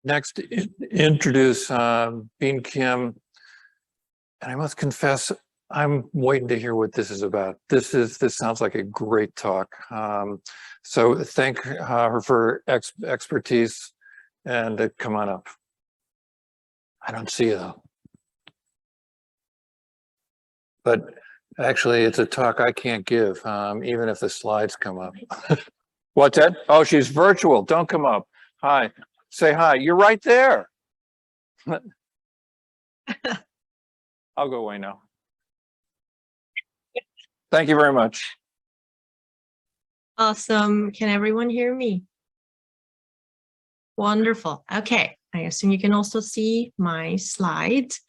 Next, introduce Bean Kim. And I must confess, I'm waiting to hear what this is about. This sounds like a great talk. So thank her for expertise, and come on up. I don't see you though. But actually, it's a talk I can't give, even if the slides come up. What's that? Oh, she's virtual. Don't come up. Hi. Say hi. You're right there. I'll go away now. Thank you very much. Awesome. Can everyone hear me? Wonderful. Okay. I assume you can also see my slides.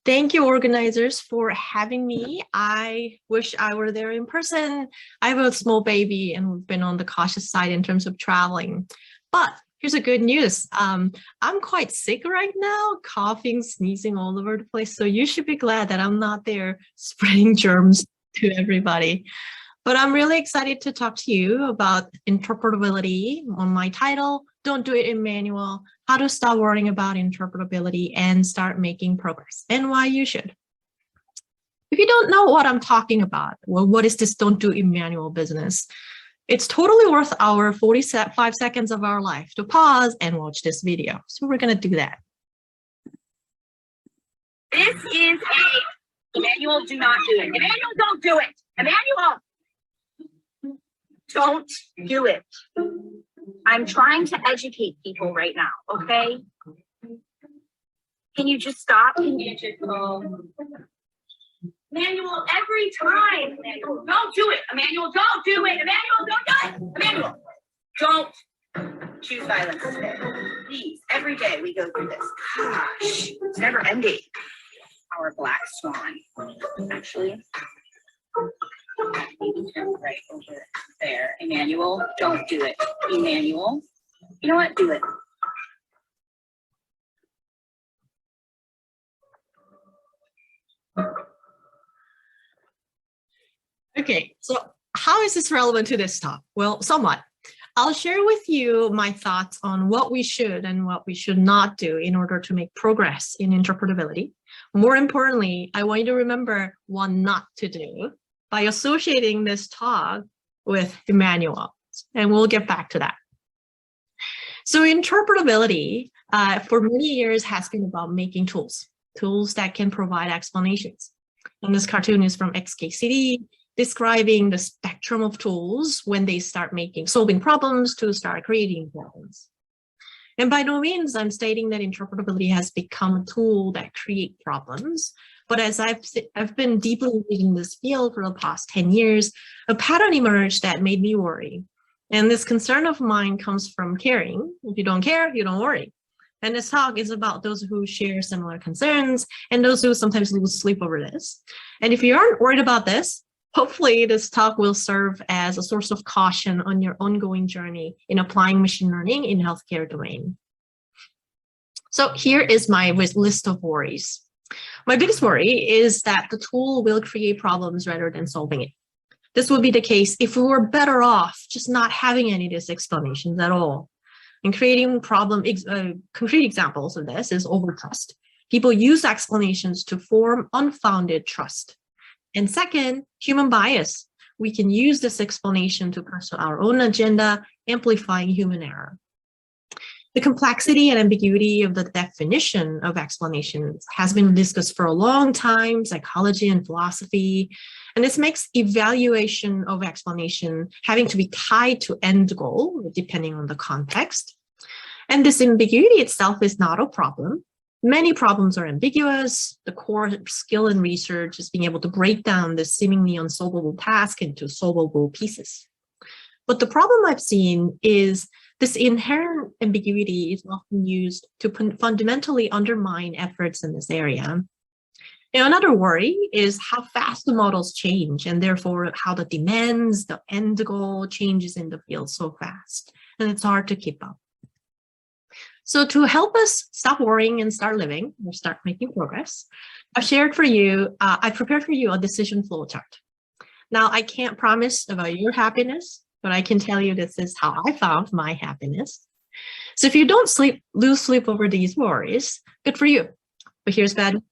Thank you, organizers, for having me. I wish I were there in person. I have a small baby and we've been on the cautious side in terms of traveling. But here's the good news. I'm quite sick right now, coughing, sneezing all over the place. So you should be glad that I'm not there spreading germs to everybody. But I'm really excited to talk to you about interpretability on my title, Don't Do It, Emmanuel, how to stop worrying about interpretability and start making progress, and why you should. If you don't know what I'm talking about, well, what is this Don't Do Emmanuel business? It's totally worth our 45 seconds of our life to pause and watch this video. So we're gonna do that. This is Emmanuel, do not do it. Emmanuel, don't do it. Emmanuel, don't do it. I'm trying to educate people right now, okay? Can you just stop? Can you just, Emmanuel, every time. Emmanuel, don't do it. Emmanuel, don't do it. Emmanuel, don't do it. Emmanuel, don't choose violence. Please, every day we go through this. Gosh, it's never ending. Our black swan, actually. Right over there. Emmanuel, don't do it. Emmanuel, you know what? Do it. Okay, so how is this relevant to this talk? Well, somewhat. I'll share with you my thoughts on what we should and what we should not do in order to make progress in interpretability. More importantly, I want you to remember what not to do by associating this talk with Emmanuel, and we'll get back to that. So interpretability for many years has been about making tools that can provide explanations. And this cartoon is from XKCD, describing the spectrum of tools when they start solving problems to start creating problems. And by no means I'm stating that interpretability has become a tool that creates problems, but as I've been deeply engaged in this field for the past 10 years, a pattern emerged that made me worry. And this concern of mine comes from caring. If you don't care, you don't worry. And this talk is about those who share similar concerns and those who sometimes lose sleep over this. And if you aren't worried about this, hopefully this talk will serve as a source of caution on your ongoing journey in applying machine learning in healthcare domain. So here is my list of worries. My biggest worry is that the tool will create problems rather than solving it. This would be the case if we were better off just not having any of these explanations at all. And creating concrete examples of this is overtrust. People use explanations to form unfounded trust. And second, human bias. We can use this explanation to pursue our own agenda, amplifying human error. The complexity and ambiguity of the definition of explanations has been discussed for a long time, psychology and philosophy, and this makes evaluation of explanation having to be tied to end goal, depending on the context. And this ambiguity itself is not a problem. Many problems are ambiguous. The core skill in research is being able to break down this seemingly unsolvable task into solvable pieces. But the problem I've seen is this inherent ambiguity is often used to fundamentally undermine efforts in this area. Now, another worry is how fast the models change, and therefore how the demands, the end goal changes in the field so fast, and it's hard to keep up. So to help us stop worrying and start living, or start making progress, I prepared for you a decision flow chart. Now, I can't promise about your happiness, but I can tell you this is how I found my happiness. So if you don't lose sleep over these worries, good for you. But here's bad news.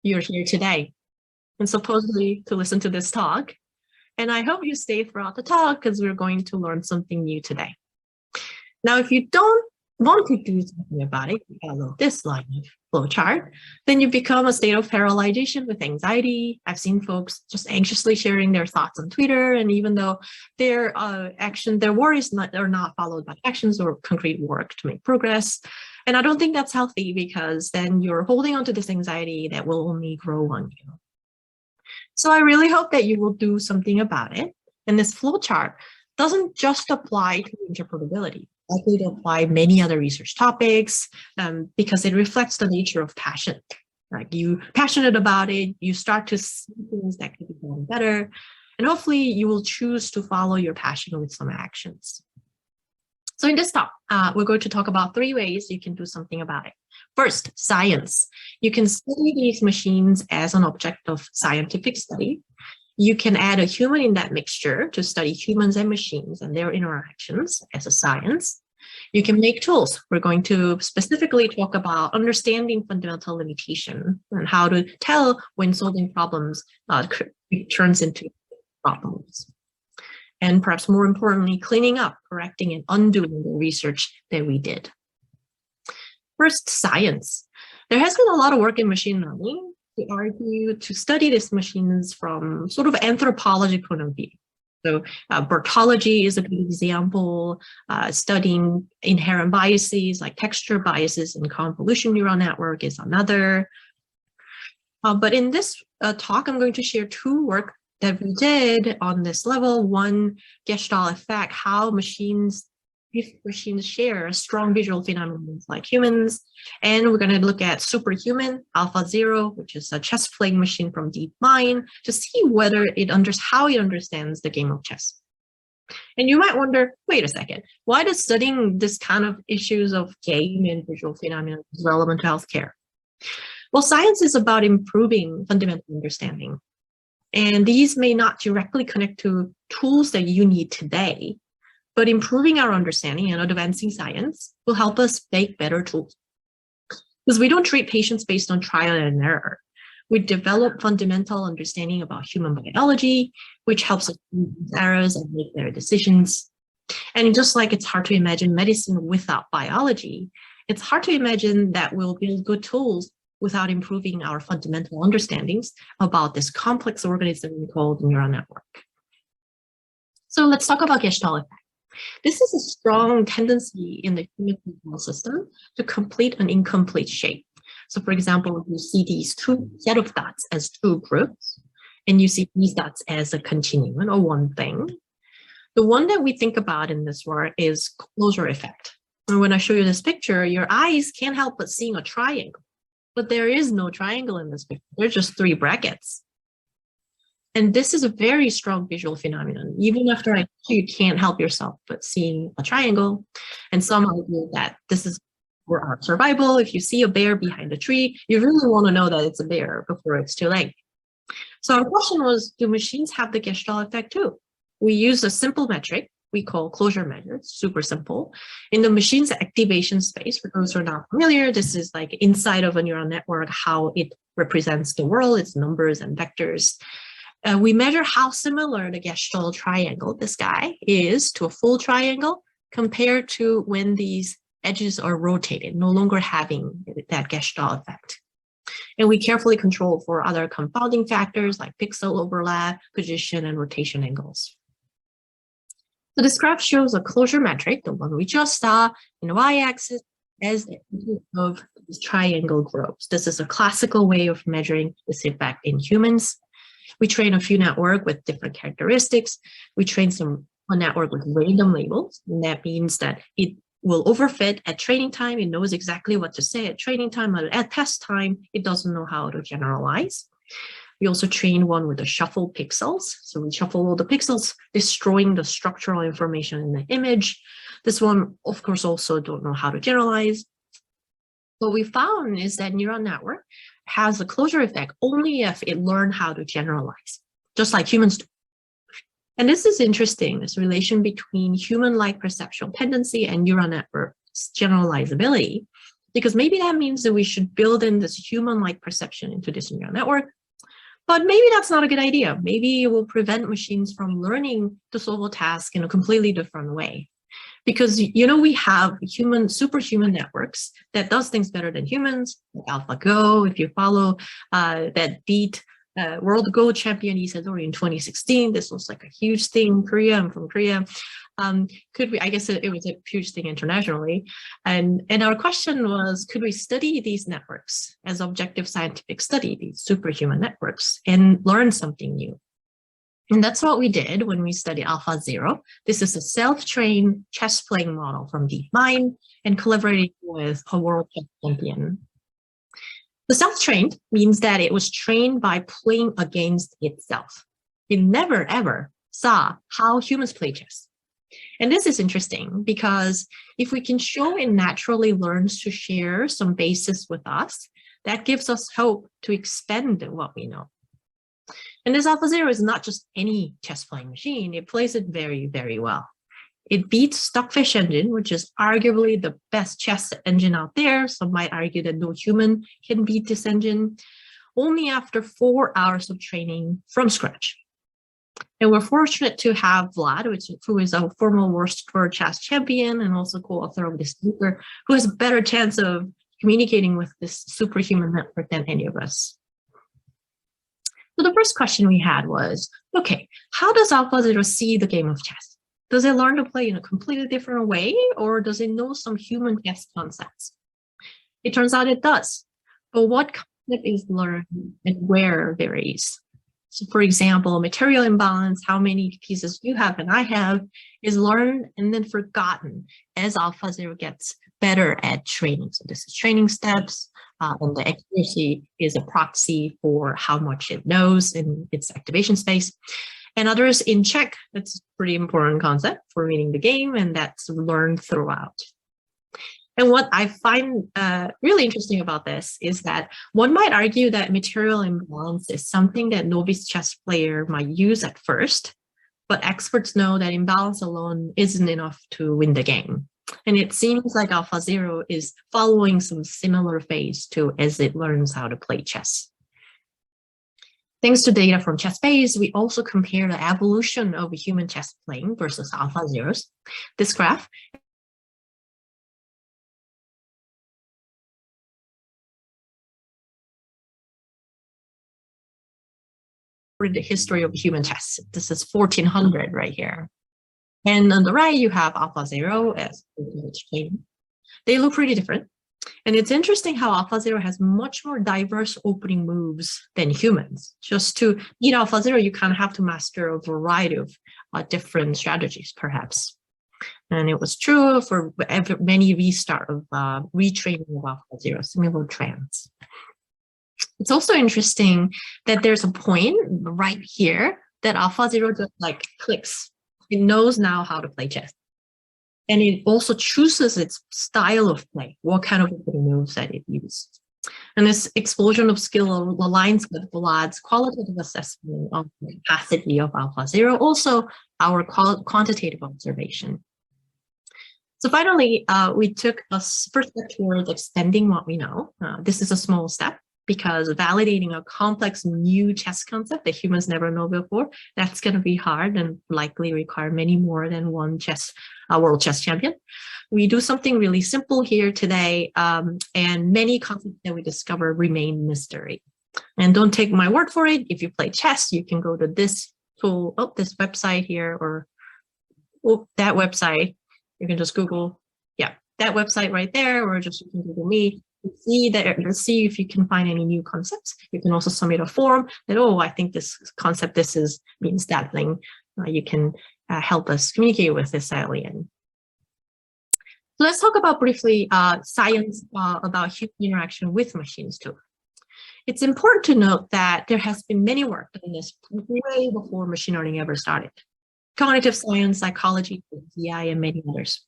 You're here today and supposedly to listen to this talk. And I hope you stay throughout the talk because we're going to learn something new today. Now, if you don't want to do something about it, you follow this line of flow chart, then you become a state of paralyzation with anxiety. I've seen folks just anxiously sharing their thoughts on Twitter, and even though their worries are not followed by actions or concrete work to make progress. And I don't think that's healthy because then you're holding on to this anxiety that will only grow on you. So I really hope that you will do something about it. And this flow chart doesn't just apply to interpretability. Likely to apply many other research topics because it reflects the nature of passion. Like you're passionate about it, you start to see things that could be done better, and hopefully you will choose to follow your passion with some actions. So in this talk, we're going to talk about 3 ways you can do something about it. First, science. You can study these machines as an object of scientific study. You can add a human in that mixture to study humans and machines and their interactions as a science. You can make tools. We're going to specifically talk about understanding fundamental limitation and how to tell when solving problems turns into problems. And perhaps more importantly, cleaning up, correcting, and undoing the research that we did. First, science. There has been a lot of work in machine learning to argue to study these machines from sort of anthropology point of view. So Bertology is a good example, studying inherent biases like texture biases in convolution neural network is another. But in this talk, I'm going to share 2 work that we did on this level. One, gestalt effect, how if machines share strong visual phenomena like humans. And we're going to look at Superhuman, AlphaZero, which is a chess playing machine from DeepMind, to see whether how it understands the game of chess. And you might wonder, wait a second, why does studying this kind of issues of game and visual phenomena is relevant to healthcare? Well, science is about improving fundamental understanding. And these may not directly connect to tools that you need today, but improving our understanding and advancing science will help us make better tools. Because we don't treat patients based on trial and error. We develop fundamental understanding about human biology, which helps us see errors and make better decisions. And just like it's hard to imagine medicine without biology, it's hard to imagine that we'll build good tools without improving our fundamental understandings about this complex organism called neural network. So let's talk about gestalt effect. This is a strong tendency in the human visual system to complete an incomplete shape. So for example, you see these 2 set of dots as 2 groups, and you see these dots as a continuum or one thing. The one that we think about in this work is closure effect. And when I show you this picture, your eyes can't help but seeing a triangle, but there is no triangle in this picture. There's just 3 brackets. And this is a very strong visual phenomenon. Even after you can't help yourself but seeing a triangle. And some argue that this is for our survival. If you see a bear behind a tree, you really want to know that it's a bear before it's too late. So our question was, do machines have the gestalt effect too? We use a simple metric we call closure measure, super simple. In the machine's activation space, for those who are not familiar, this is like inside of a neural network, how it represents the world, its numbers and vectors. We measure how similar the gestalt triangle, this guy, is to a full triangle compared to when these edges are rotated, no longer having that gestalt effect. And we carefully control for other confounding factors like pixel overlap, position, and rotation angles. So this graph shows a closure metric, the one we just saw, in the y-axis as the of this triangle grows. This is a classical way of measuring this effect in humans. We train a few networks with different characteristics. We train a network with random labels, and that means that it will overfit at training time. It knows exactly what to say at training time, but at test time, it doesn't know how to generalize. We also train one with the shuffle pixels. So we shuffle all the pixels, destroying the structural information in the image. This one, of course, also don't know how to generalize. What we found is that neural network has a closure effect only if it learns how to generalize, just like humans do. And this is interesting, this relation between human-like perceptual tendency and neural network generalizability, because maybe that means that we should build in this human-like perception into this neural network. But maybe that's not a good idea. Maybe it will prevent machines from learning to solve a task in a completely different way. Because, we have superhuman networks that does things better than humans, like AlphaGo. If you follow that beat World Go champion Isadori in 2016, this was like a huge thing in Korea. I'm from Korea. I guess it was a huge thing internationally. And our question was, could we study these networks as objective scientific study, these superhuman networks, and learn something new? And that's what we did when we studied AlphaZero. This is a self-trained chess playing model from DeepMind and collaborating with a world chess champion. The self-trained means that it was trained by playing against itself. It never, ever saw how humans play chess. And this is interesting because if we can show it naturally learns to share some basis with us, that gives us hope to expand what we know. And this AlphaZero is not just any chess playing machine. It plays it very, very well. It beats Stockfish engine, which is arguably the best chess engine out there. Some might argue that no human can beat this engine, only after 4 hours of training from scratch. And we're fortunate to have Vlad, who is a former world chess champion and also co-author of this paper, who has a better chance of communicating with this superhuman network than any of us. So the first question we had was, okay, how does AlphaZero see the game of chess? Does it learn to play in a completely different way, or does it know some human chess concepts? It turns out it does, but what concept is learned and where varies. So for example, material imbalance, how many pieces you have and I have, is learned and then forgotten as AlphaZero gets better at training. So this is training steps, and the accuracy is a proxy for how much it knows in its activation space. And others in check, that's a pretty important concept for winning the game, and that's learned throughout. And what I find really interesting about this is that one might argue that material imbalance is something that novice chess player might use at first, but experts know that imbalance alone isn't enough to win the game. And it seems like AlphaZero is following some similar phase to as it learns how to play chess. Thanks to data from ChessBase, we also compare the evolution of human chess playing versus AlphaZero's. This graph for the history of human chess. This is 1400 right here. And on the right, you have AlphaZero as they look pretty different. And it's interesting how AlphaZero has much more diverse opening moves than humans. Just to beat AlphaZero, you kind of have to master a variety of different strategies, perhaps. And it was true for many restart of retraining of AlphaZero, similar trends. It's also interesting that there's a point right here that AlphaZero just like clicks. It knows now how to play chess. And it also chooses its style of play, what kind of moves that it uses. And this explosion of skill aligns with Vlad's qualitative assessment of the capacity of AlphaZero, also our quantitative observation. So finally, we took a first step towards extending what we know. This is a small step, because validating a complex new chess concept that humans never know before, that's going to be hard and likely require many more than one world chess champion. We do something really simple here today, and many concepts that we discover remain mystery. And don't take my word for it. If you play chess, you can go to this tool, this website here, or that website. You can just Google, that website right there, or just you can Google me. See if you can find any new concepts. You can also submit a form that, I think this concept, means that thing. You can help us communicate with this alien. So let's talk about briefly science about human interaction with machines too. It's important to note that there has been many work on this way before machine learning ever started. Cognitive science, psychology, AI, and many others.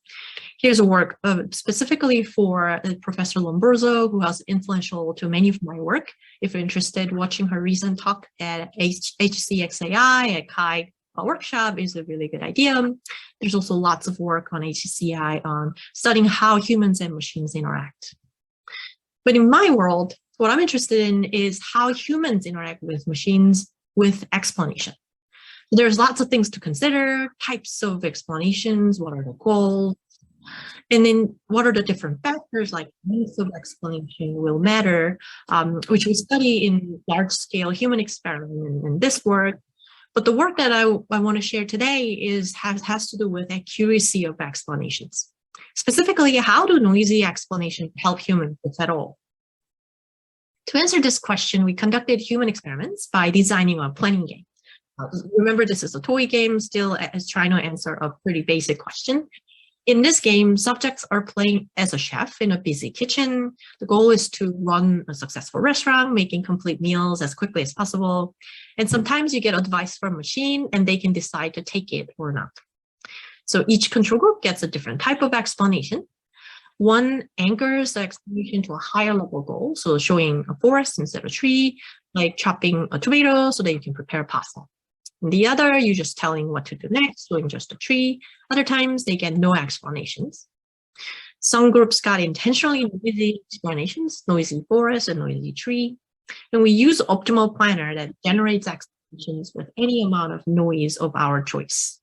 Here's a work specifically for Professor Lombroso, who was influential to many of my work. If you're interested, watching her recent talk at HCXAI at CHI a workshop is a really good idea. There's also lots of work on HCI on studying how humans and machines interact. But in my world, what I'm interested in is how humans interact with machines with explanation. There's lots of things to consider, types of explanations, what are the goals, and then what are the different factors like length of explanation will matter, which we study in large-scale human experiment in this work. But the work that I want to share today has to do with accuracy of explanations. Specifically, how do noisy explanations help humans, if at all? To answer this question, we conducted human experiments by designing a planning game. Remember, this is a toy game, still as trying to answer a pretty basic question. In this game, subjects are playing as a chef in a busy kitchen. The goal is to run a successful restaurant, making complete meals as quickly as possible. And sometimes you get advice from a machine and they can decide to take it or not. So each control group gets a different type of explanation. One anchors the explanation to a higher level goal, so showing a forest instead of a tree, like chopping a tomato so that you can prepare pasta. And the other, you're just telling what to do next, showing just a tree. Other times, they get no explanations. Some groups got intentionally noisy explanations, noisy forest and noisy tree. And we use optimal planner that generates explanations with any amount of noise of our choice.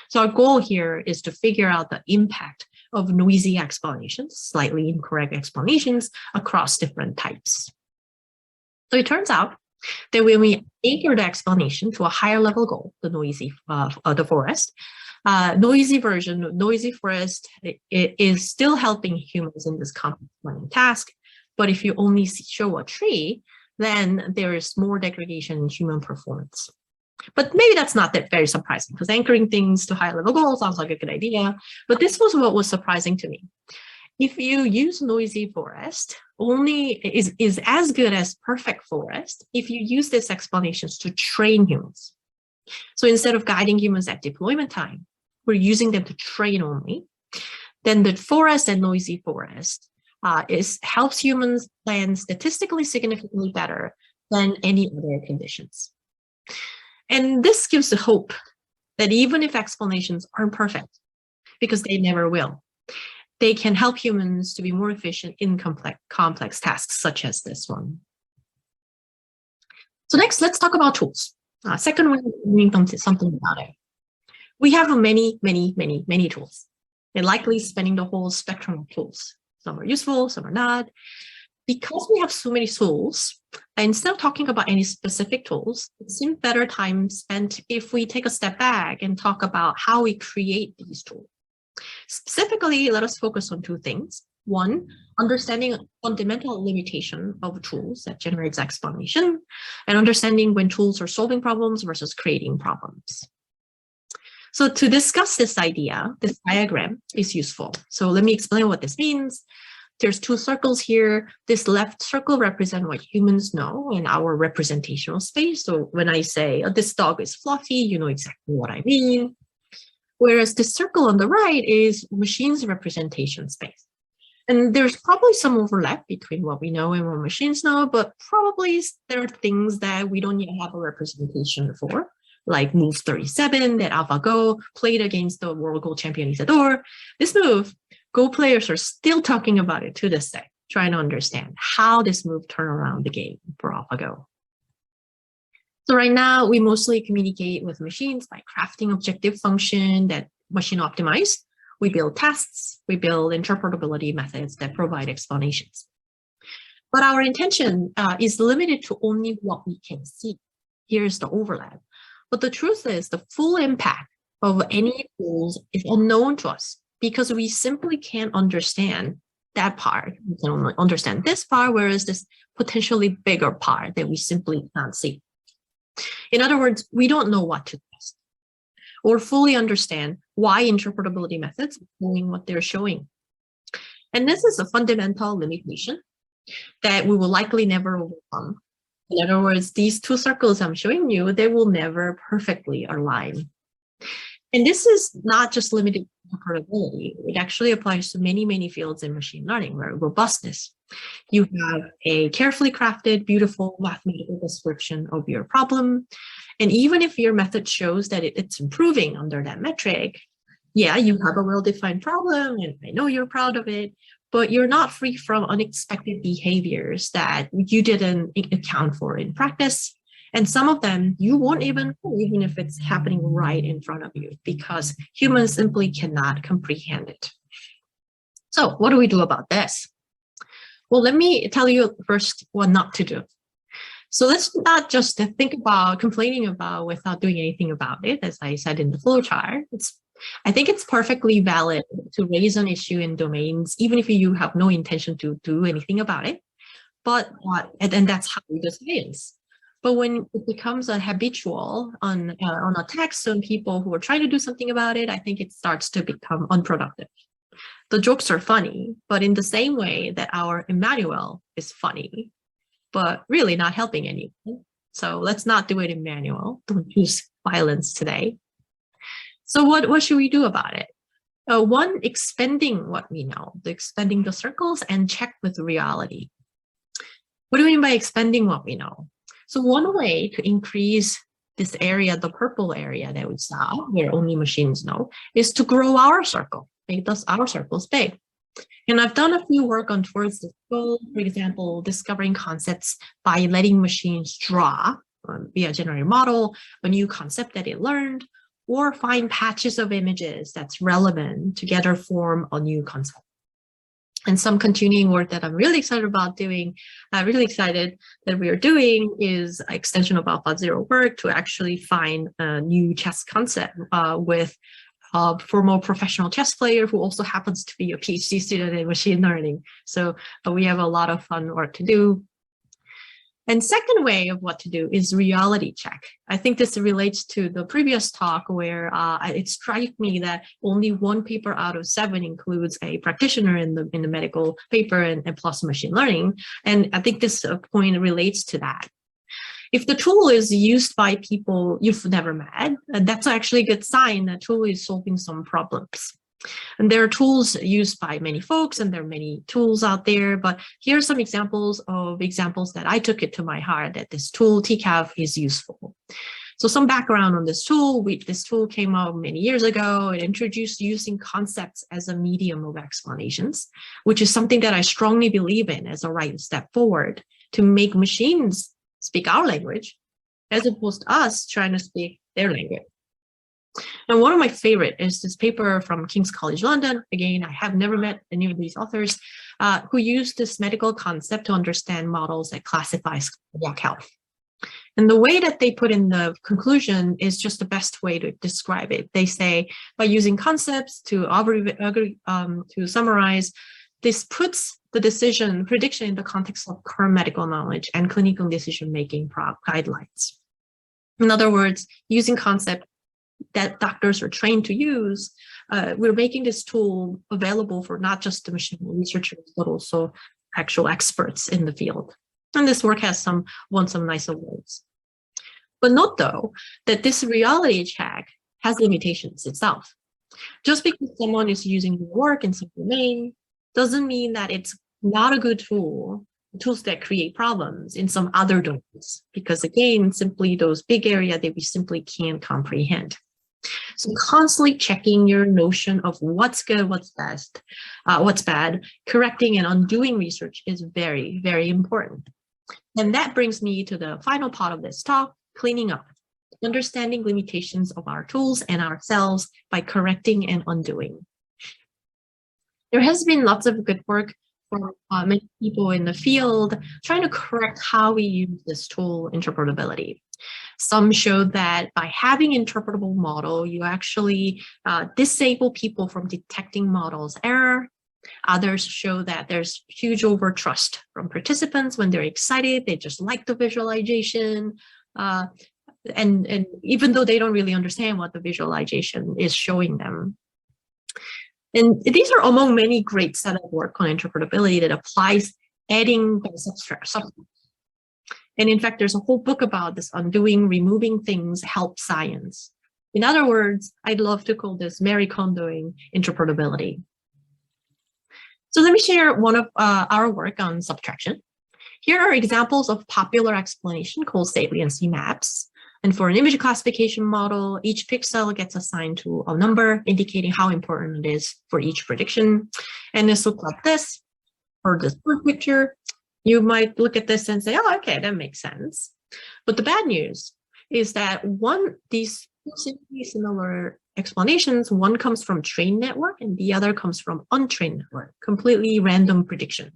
So our goal here is to figure out the impact of noisy explanations, slightly incorrect explanations across different types. So it turns out that when we anchor the explanation to a higher level goal, the noisy, the forest, noisy forest it is still helping humans in this complex learning task. But if you only show a tree, then there is more degradation in human performance. But maybe that's not that very surprising because anchoring things to higher level goals sounds like a good idea. But this was what was surprising to me. If you use noisy forest, only is as good as perfect forest if you use these explanations to train humans. So instead of guiding humans at deployment time, we're using them to train only. Then the forest and noisy forest helps humans plan statistically significantly better than any other conditions. And this gives the hope that even if explanations aren't perfect, because they never will, they can help humans to be more efficient in complex tasks such as this one. So next, let's talk about tools. Second, we're doing something about it. We have many tools, and likely spanning the whole spectrum of tools. Some are useful, some are not. Because we have so many tools, instead of talking about any specific tools, it seems better time spent if we take a step back and talk about how we create these tools. Specifically, let us focus on two things. One, understanding fundamental limitation of tools that generates explanation, and understanding when tools are solving problems versus creating problems. So to discuss this idea, this diagram is useful. So let me explain what this means. There's two circles here. This left circle represents what humans know in our representational space. So when I say, this dog is fluffy, you know exactly what I mean. Whereas the circle on the right is machines representation space. And there's probably some overlap between what we know and what machines know, but probably there are things that we don't yet have a representation for, like move 37 that AlphaGo played against the world Go champion Isador. This move, Go players are still talking about it to this day, trying to understand how this move turned around the game for AlphaGo. So right now, we mostly communicate with machines by crafting objective function that machine optimize. We build tests, we build interpretability methods that provide explanations. But our intention is limited to only what we can see. Here's the overlap. But the truth is the full impact of any tools is unknown to us because we simply can't understand that part. We can only understand this part, whereas this potentially bigger part that we simply can't see. In other words, we don't know what to test or fully understand why interpretability methods are doing what they're showing. And this is a fundamental limitation that we will likely never overcome. In other words, these two circles I'm showing you, they will never perfectly align. And this is not just limited to interpretability. It actually applies to many fields in machine learning, where robustness. You have a carefully crafted, beautiful mathematical description of your problem, And even if your method shows that it's improving under that metric, yeah, you have a well-defined problem, and I know you're proud of it, but you're not free from unexpected behaviors that you didn't account for in practice. And some of them you won't even know, even if it's happening right in front of you, because humans simply cannot comprehend it. So what do we do about this? Well, let me tell you first what not to do. So let's not just think about complaining about without doing anything about it. As I said in the flowchart, I think it's perfectly valid to raise an issue in domains, even if you have no intention to do anything about it. And that's how we do science. But when it becomes a habitual on a text on people who are trying to do something about it, I think it starts to become unproductive. The jokes are funny, but in the same way that our Emmanuel is funny, but really not helping anyone. So let's not do it, Emmanuel. Don't use violence today. So what should we do about it? One, expanding what we know, expanding the circles and check with reality. What do we mean by expanding what we know? So one way to increase this area, the purple area that we saw, where only machines know, is to grow our circle, make our circles big. And I've done a few work on towards this goal, for example, discovering concepts by letting machines draw via generated model, a new concept that it learned, or find patches of images that's relevant to together form a new concept. And some continuing work that I'm really excited about doing, really excited that we are doing, is extension of AlphaZero work to actually find a new chess concept with a former professional chess player who also happens to be a PhD student in machine learning. So we have a lot of fun work to do. And second way of what to do is reality check. I think this relates to the previous talk where it strikes me that only 1 paper out of 7 includes a practitioner in the medical paper and plus machine learning. And I think this point relates to that. If the tool is used by people you've never met, that's actually a good sign that tool is solving some problems. And there are tools used by many folks, and there are many tools out there, but here are some examples that I took it to my heart that this tool, TCAV, is useful. So some background on this tool. This tool came out many years ago. It introduced using concepts as a medium of explanations, which is something that I strongly believe in as a right step forward to make machines speak our language, as opposed to us trying to speak their language. And one of my favorite is this paper from King's College London. Again, I have never met any of these authors who used this medical concept to understand models that classify cardiac health. And the way that they put in the conclusion is just the best way to describe it. They say, by using concepts to summarize, this puts the prediction in the context of current medical knowledge and clinical decision-making guidelines. In other words, using concept that doctors are trained to use, we're making this tool available for not just the machine researchers, but also actual experts in the field. And this work has won some nice awards. But note though, that this reality check has limitations itself. Just because someone is using the work in some domain doesn't mean that it's not a good tool, tools that create problems in some other domains, because again, simply those big areas that we simply can't comprehend. So constantly checking your notion of what's good, what's best, what's bad, correcting and undoing research is very, very important. And that brings me to the final part of this talk, cleaning up, understanding limitations of our tools and ourselves by correcting and undoing. There has been lots of good work from many people in the field trying to correct how we use this tool, interpretability. Some show that by having interpretable model, you actually disable people from detecting models error. Others show that there's huge overtrust from participants when they're excited, they just like the visualization. And even though they don't really understand what the visualization is showing them. And these are among many great set of work on interpretability that applies adding substance. And in fact, there's a whole book about this undoing, removing things, help science. In other words, I'd love to call this Marie Kondoing interpretability. So let me share one of our work on subtraction. Here are examples of popular explanation called saliency maps. And for an image classification model, each pixel gets assigned to a number indicating how important it is for each prediction. And this looks like this, or this word picture. You might look at this and say, oh, okay, that makes sense. But the bad news is that these two similar explanations, one comes from trained network and the other comes from untrained network, completely random prediction.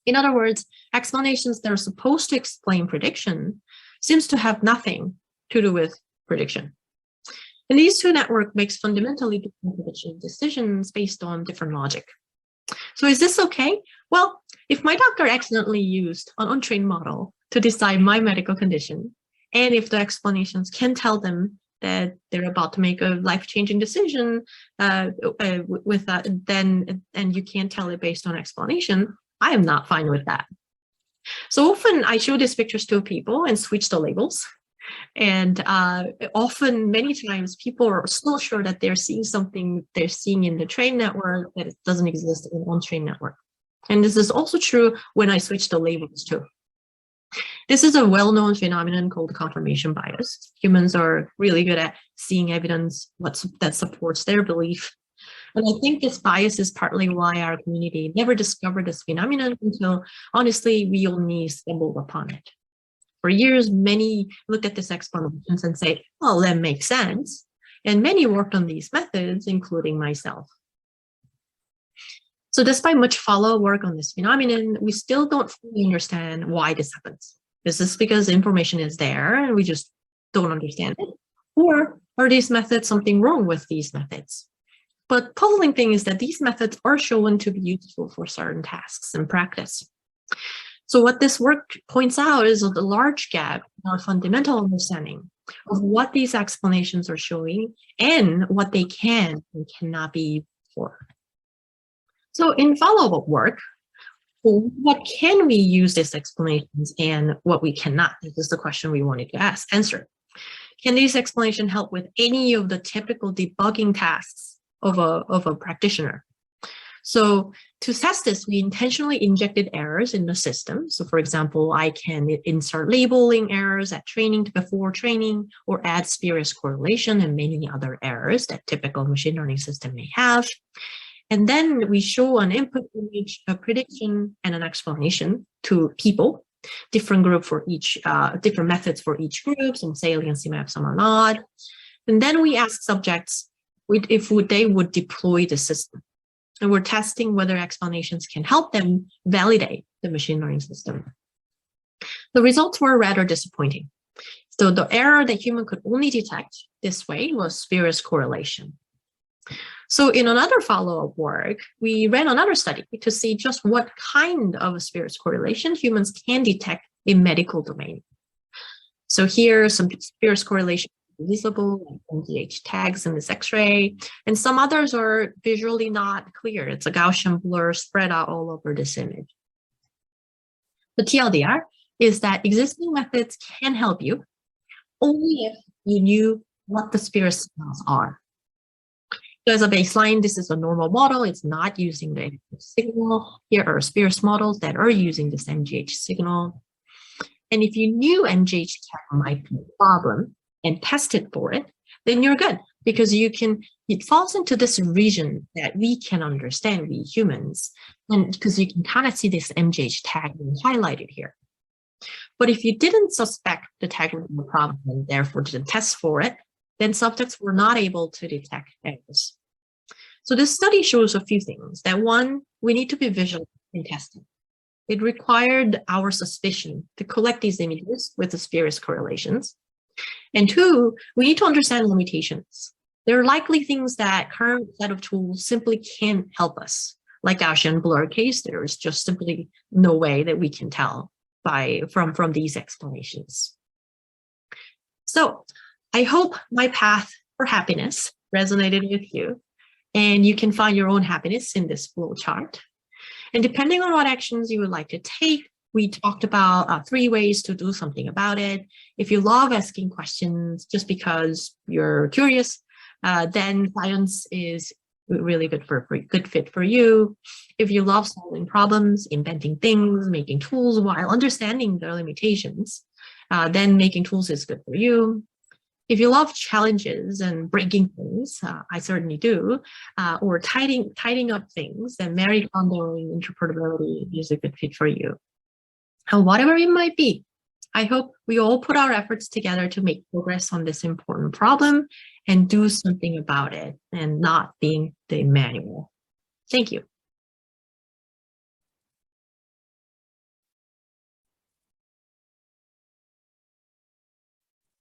In other words, explanations that are supposed to explain prediction seems to have nothing to do with prediction. And these two networks makes fundamentally different prediction decisions based on different logic. So is this okay? Well, if my doctor accidentally used an untrained model to decide my medical condition, and if the explanations can tell them that they're about to make a life-changing decision with that, and you can't tell it based on explanation, I am not fine with that. So often I show these pictures to people and switch the labels. And often, many times, people are still sure that they're seeing something they're seeing in the trained network that it doesn't exist in untrained network. And this is also true when I switch the labels too. This is a well-known phenomenon called confirmation bias. Humans are really good at seeing evidence that supports their belief. And I think this bias is partly why our community never discovered this phenomenon until, honestly, we only stumbled upon it. For years, many looked at these explanations and say, well, that makes sense. And many worked on these methods, including myself. So despite much follow-up work on this phenomenon, we still don't fully understand why this happens. Is this because the information is there and we just don't understand it? Or are these methods something wrong with these methods? But puzzling thing is that these methods are shown to be useful for certain tasks in practice. So what this work points out is a large gap in our fundamental understanding of what these explanations are showing and what they can and cannot be for. So in follow-up work, what can we use these explanations and what we cannot? This is the question we wanted to answer. Can these explanations help with any of the typical debugging tasks of a practitioner? So to test this, we intentionally injected errors in the system. So for example, I can insert labeling errors at training to before training, or add spurious correlation and many other errors that typical machine learning system may have. And then we show an input image, a prediction, and an explanation to people, different group for each, different methods for each group, some saliency maps, some are not. And then we ask subjects if they would deploy the system. And we're testing whether explanations can help them validate the machine learning system. The results were rather disappointing. So the error that human could only detect this way was spurious correlation. So in another follow-up work, we ran another study to see just what kind of spurious correlation humans can detect in medical domain. So here, some spurious correlation is visible, like MLHC tags in this X-ray, and some others are visually not clear. It's a Gaussian blur spread out all over this image. The TLDR is that existing methods can help you only if you knew what the spurious signals are. So as a baseline, this is a normal model. It's not using the signal. Here are spurious models that are using this MGH signal. And if you knew MGH tag might be a problem and tested for it, then you're good, because it falls into this region that we can understand, we humans, and because you can kind of see this MGH tag highlighted here. But if you didn't suspect the tag would be a problem and therefore didn't test for it, then subjects were not able to detect errors. So this study shows a few things. That one, we need to be vigilant in testing. It required our suspicion to collect these images with the spurious correlations. And two, we need to understand limitations. There are likely things that current set of tools simply can't help us. Like Gaussian blur case, there is just simply no way that we can tell from these explanations. So I hope my path for happiness resonated with you, and you can find your own happiness in this flow chart. And depending on what actions you would like to take, we talked about 3 ways to do something about it. If you love asking questions just because you're curious, then science is really good fit for you. If you love solving problems, inventing things, making tools while understanding their limitations, then making tools is good for you. If you love challenges and breaking things, I certainly do, or tidying up things, then Marie Kondoing interpretability is a good fit for you. And whatever it might be, I hope we all put our efforts together to make progress on this important problem and do something about it and not being the Emmanuel. Thank you.